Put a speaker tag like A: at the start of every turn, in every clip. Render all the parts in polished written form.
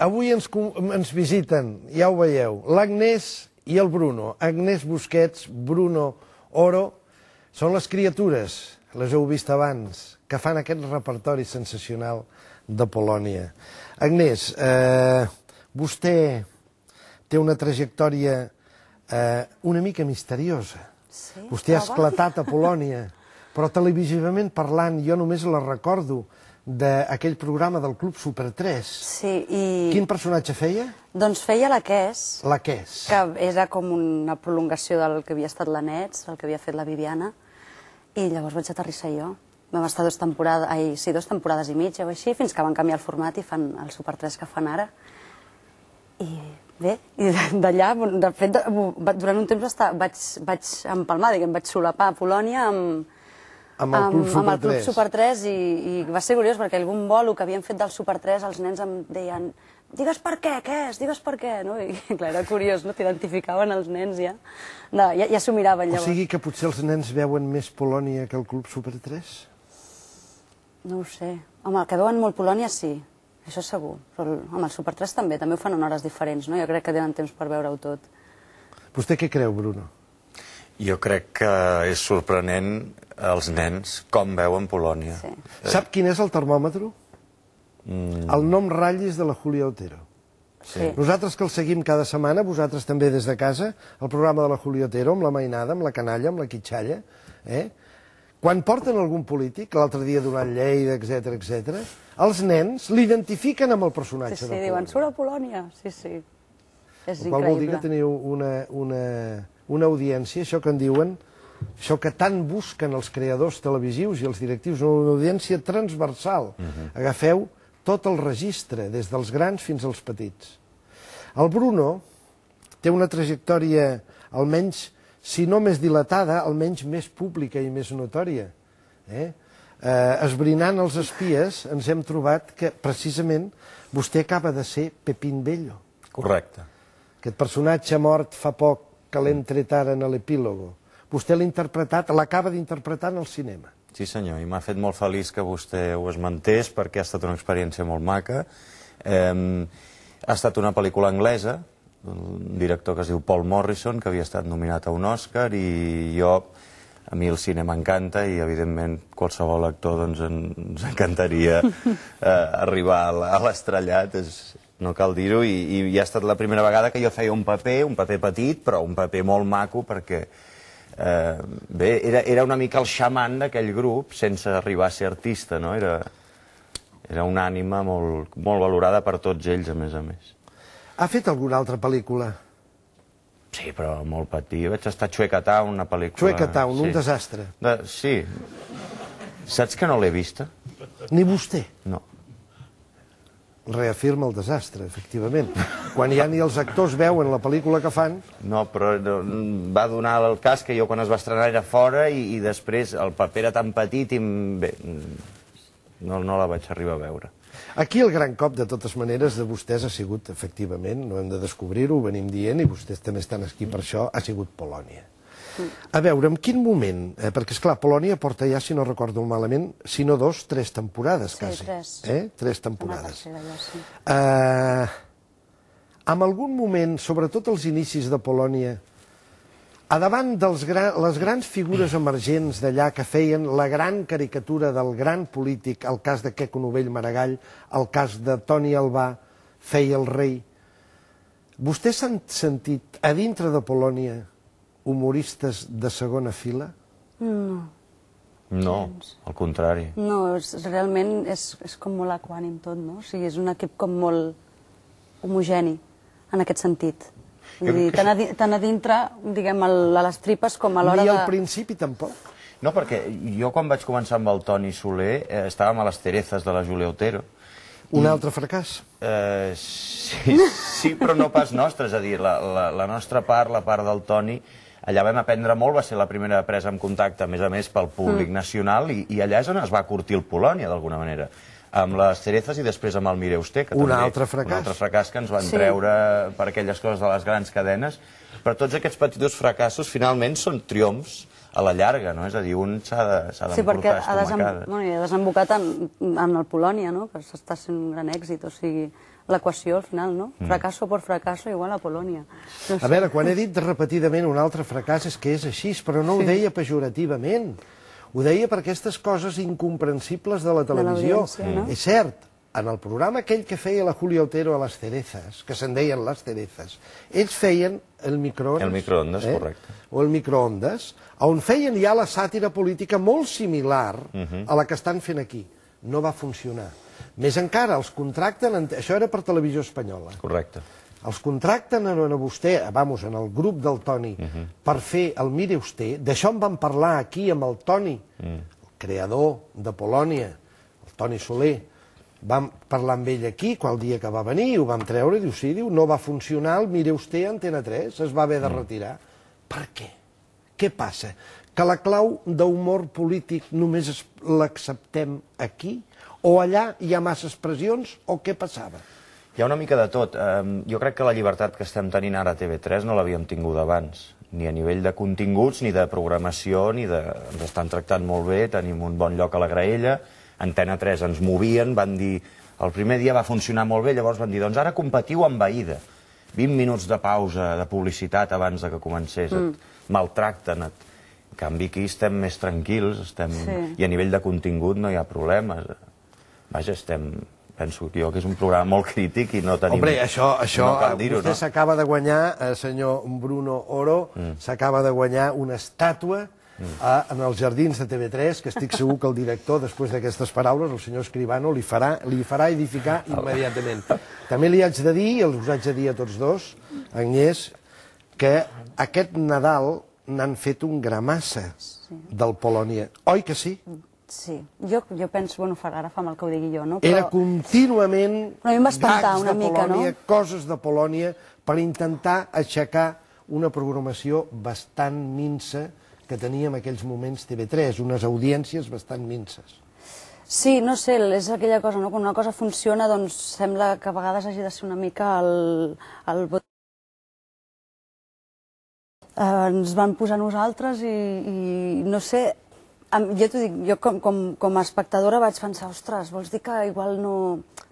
A: Avui ens visiten, ja ho veieu, l'Agnès i el Bruno. Agnès Busquets, Bruno Oro, són les criatures, les heu vist abans, que fan aquest repertori sensacional de Polònia. Agnès, vostè té una trajectòria una mica misteriosa. Vostè ha esclatat a Polònia, però televisivament parlant jo només la recordo d'aquell programa del Club Super 3.
B: Sí, i...
A: Quin personatge feia?
B: Doncs feia la Kes.
A: La Kes.
B: Que era com una prolongació del que havia estat la Nets, del que havia fet la Viviana, i llavors vaig aterrissar jo. Vam estar 2 temporades i mitja o així, fins que van canviar el format i fan el Super 3 que fan ara. I bé, i d'allà, de fet, durant un temps vaig empalmar, diguem, vaig solapar a Polònia amb el Club Super 3 i va ser curiós perquè algun bolo que havien fet del Super 3 els nens em deien digues per què, Kes, digues per què, no? I clar, era curiós, no? T'identificaven els nens ja. Ja s'ho miraven llavors.
A: O sigui que potser els nens veuen més Polònia que el Club Super 3?
B: No ho sé. Home, que veuen molt Polònia sí, això segur. Però amb el Super 3 també ho fan en hores diferents, no? Jo crec que tenen temps per veure-ho tot.
A: Vostè què creu, Bruno?
C: Jo crec que és sorprenent els nens com veuen Polònia.
B: Sí.
A: Sap quin és el termòmetre? El nom ratllis de la Júlia Otero.
B: Sí.
A: Nosaltres que el seguim cada setmana, vosaltres també des de casa, el programa de la Júlia Otero, amb la Mainada, amb la Canalla, amb la Quitxalla, quan porten algun polític, l'altre dia donant Lleida, etc, els nens l'identifiquen amb el personatge de Polònia.
B: Sí, diuen, surt a Polònia. Sí, sí. És increïble.
A: Vol dir que teniu una audiència, això que en diuen, això que tant busquen els creadors televisius i els directius, una audiència transversal. Agafeu tot el registre, des dels grans fins als petits. El Bruno té una trajectòria, almenys, si no més dilatada, almenys més pública i més notòria. Esbrinant els espies, ens hem trobat que, precisament, vostè acaba de ser Pepín Bello.
C: Correcte.
A: Aquest personatge mort fa poc, que l'hem tret ara en l'epílogo. Vostè l'ha interpretat, l'acaba d'interpretar en el cinema.
C: Sí senyor, i m'ha fet molt feliç que vostè ho esmentés perquè ha estat una experiència molt maca. Ha estat una pel·lícula anglesa, un director que es diu Paul Morrison, que havia estat nominat a un Òscar, i a mi el cine m'encanta i evidentment qualsevol actor ens encantaria arribar a l'estrellat, no cal dir-ho, i ha estat la primera vegada que jo feia un paper petit, però un paper molt maco perquè bé, era una mica el xaman d'aquell grup sense arribar a ser artista, no? Era una ànima molt valorada per tots ells, a més.
A: Ha fet alguna altra pel·lícula?
C: Sí, però molt petit. Vaig estar a Chuekatown, una pel·lícula...
A: Chuekatown, un desastre.
C: Sí. Saps que no l'he vista?
A: Ni vostè?
C: No.
A: Reafirma el desastre, efectivament. Quan ja ni els actors veuen la pel·lícula que fan...
C: No, però va donar el cas que jo quan es va estrenar era fora i després el paper era tan petit i bé, no la vaig arribar a veure.
A: Aquí el gran cop, de totes maneres, de vostès ha sigut, efectivament, no hem de descobrir-ho, ho venim dient, i vostès també estan aquí per això, ha sigut Polònia. A veure, en quin moment, perquè esclar, Polònia porta ja, si no recordo malament, si no 2, 3 temporades, quasi.
B: Sí, 3.
A: 3 temporades. En algun moment, sobretot als inicis de Polònia, a davant de les grans figures emergents d'allà que feien la gran caricatura del gran polític, el cas de Queco Novell Maragall, el cas de Toni Albà, feia el rei, vostès s'han sentit a dintre de Polònia humoristes de segona fila?
B: No.
C: No, al contrari.
B: No, realment és com molt equànim tot, no? O sigui, és un equip com molt homogeni, en aquest sentit. Vull dir, tant a dintre, diguem, a les tripes com a l'hora de...
A: Ni al principi tampoc?
C: No, perquè jo quan vaig començar amb el Toni Soler estàvem a les Terezas de la Júlia Otero.
A: Un altre fracàs?
C: Sí, però no pas nostre, és a dir, la nostra part, la part del Toni, allà vam aprendre molt, va ser la primera presa en contacte, a més, pel públic nacional, i allà és on es va curtir el Polònia, d'alguna manera. Amb les Terezas i després amb el Mireuster, que també...
A: Un altre fracàs.
C: Un altre fracàs que ens van treure per aquelles coses de les grans cadenes. Però tots aquests petits fracassos finalment són triomfs a la llarga, no? És a dir, un s'ha
B: Sí, perquè
C: d'emportar estomacades.
B: ha desembocat en el Polònia, no? Que està sent un gran èxit, o sigui, l'equació al final, no? Fracasso por fracasso igual a Polònia.
A: A veure, quan he dit repetidament un altre fracàs és que és així, però no ho deia pejorativament. Ho deia per aquestes coses incomprensibles de la televisió. És cert, en el programa aquell que feia la Julia Otero a les Cerezas, que se'n deien les Cerezas, ells feien el microondes.
C: El microondes, correcte.
A: O el microondes, on feien ja la sàtira política molt similar a la que estan fent aquí. No va funcionar. Més encara, els contracten... Això era per Televisió Espanyola.
C: Correcte.
A: Els contracten a vostè, vamos, en el grup del Toni, per fer el Mire Usted. D'això en vam parlar aquí amb el Toni, el creador de Polònia, el Toni Soler. Vam parlar amb ell aquí, qual dia que va venir, ho vam treure, i diu, sí, diu, no va funcionar el Mire Usted a Antena 3, es va haver de retirar. Per què? Què passa? Que la clau d'humor polític només l'acceptem aquí? O allà hi ha massa expressions? O què passava?
C: Hi ha una mica de tot. Jo crec que la llibertat que estem tenint ara a TV3 no l'havíem tingut abans, ni a nivell de continguts, ni de programació, ni de... Ens estan tractant molt bé, tenim un bon lloc a la graella, Antena 3 ens movien, van dir... El primer dia va funcionar molt bé, llavors van dir, doncs ara competiu amb Aïda. 20 minuts de pausa, de publicitat abans de que comencés, et maltracten. En canvi, aquí estem més tranquils, i a nivell de contingut no hi ha problemes. Vaja, penso jo que és un programa molt crític i no tenim...
A: Hombre, això vostè s'acaba de guanyar, senyor Bruno Oro, s'acaba de guanyar una estàtua en els jardins de TV3, que estic segur que el director, després d'aquestes paraules, el senyor Escribano, li farà edificar immediatament. També li haig de dir, i els haig de dir a tots dos, Agnès, que aquest Nadal n'han fet un gramassa del Polònia. Oi que sí?
B: Sí, jo penso, bueno, ara fa mal que ho digui jo, no?
A: Era contínuament gags de Polònia, coses de Polònia, per intentar aixecar una programació bastant minsa que tenia en aquells moments TV3, unes audiències bastant minses.
B: Sí, no sé, és aquella cosa, no? Quan una cosa funciona, doncs sembla que a vegades hagi de ser una mica el... Ens van posar nosaltres i no sé... Jo t'ho dic, jo com a espectadora vaig pensar, ostres, vols dir que igual no...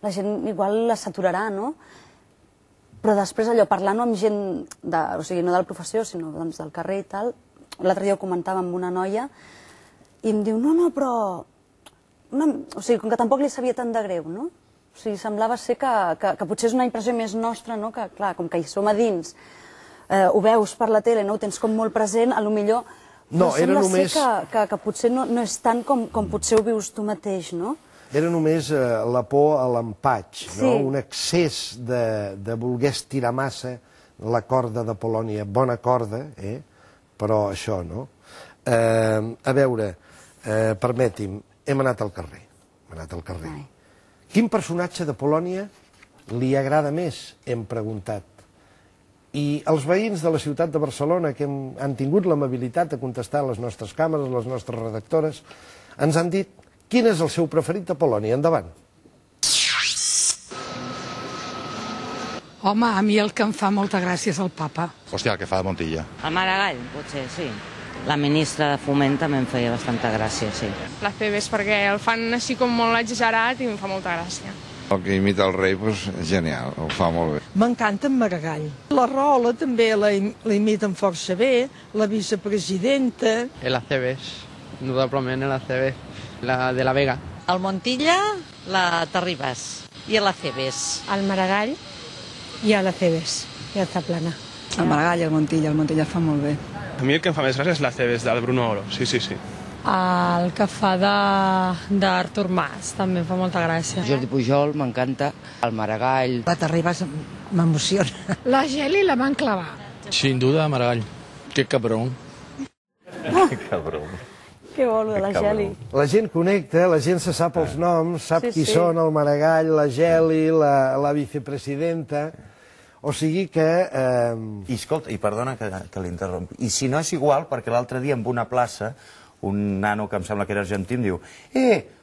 B: La gent igual la saturarà, no? Però després allò, parlant amb gent, o sigui, no de la professió, sinó del carrer i tal, l'altre dia ho comentava amb una noia, i em diu, no, però... O sigui, com que tampoc li sabia tant de greu, no? O sigui, semblava ser que potser és una impressió més nostra, no? Que, clar, com que hi som a dins, ho veus per la tele, no? Ho tens com molt present, a lo millor...
A: No, era només...
B: que potser no és tant com potser ho vius tu mateix, no?
A: Era només la por a l'empatx, no? Un excés de voler estirar massa la corda de Polònia. Bona corda, però això, no? A veure, permeti'm, hem anat al carrer. Quin personatge de Polònia li agrada més, hem preguntat. I els veïns de la ciutat de Barcelona, que han tingut l'amabilitat de contestar a les nostres càmeres, a les nostres redactores, ens han dit quin és el seu preferit de Polònia. Endavant.
D: Home, a mi el que em fa molta gràcia és el papa.
E: Hòstia, el que fa de Montilla.
F: El Maragall, potser, sí. La ministra de Foment també em feia bastanta gràcia, sí.
G: La CBS, perquè el fan així com molt exagerat i em fa molta gràcia.
E: El que imita el rei, doncs, genial, ho fa molt bé.
D: M'encanta en Maragall. La Rola també la imiten força bé, la vicepresidenta...
H: El Aceves, indudablement el Aceves, la de la Vega.
I: El Montilla, la Terribas, i el Aceves.
J: El Maragall i el Aceves, ja està plana.
K: El Maragall i el Montilla fa molt bé.
L: A mi el que em fa més gràcia és l'Aceves, del Bruno Oro, sí.
J: El que fa d'Artur Mas també em fa molta gràcia.
F: Jordi Pujol m'encanta, el Maragall...
K: La Terribas m'emociona.
J: La Geli la van clavar.
H: Sin duda, Maragall. Que cabrón.
C: Que cabrón.
B: Que bolo de la Geli.
A: La gent connecta, la gent se sap els noms, sap qui són, el Maragall, la Geli, la vicepresidenta... O sigui que...
C: I escolta, i perdona que l'interrompi, i si no és igual, perquè l'altre dia en una plaça, un nano que em sembla que era argentí em diu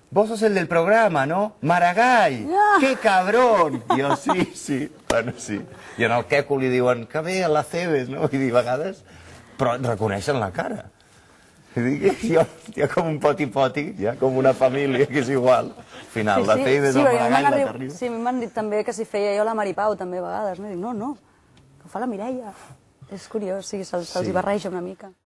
C: vos sos el del programa, ¿no? Maragall, que cabrón! I jo, sí, bueno, sí. I en el Queco li diuen, que bé, a la Cebes, no? I a vegades, però reconeixen la cara. Hòstia, com un poti-poti, ja, com una família, que és igual. Al final, la Cebes, el Maragall, la Terribas...
B: Sí, m'han dit també que si feia jo la Maripau, també, a vegades. No, dic, no, que ho fa la Mireia. És curiós, sí, se'ls barreja una mica.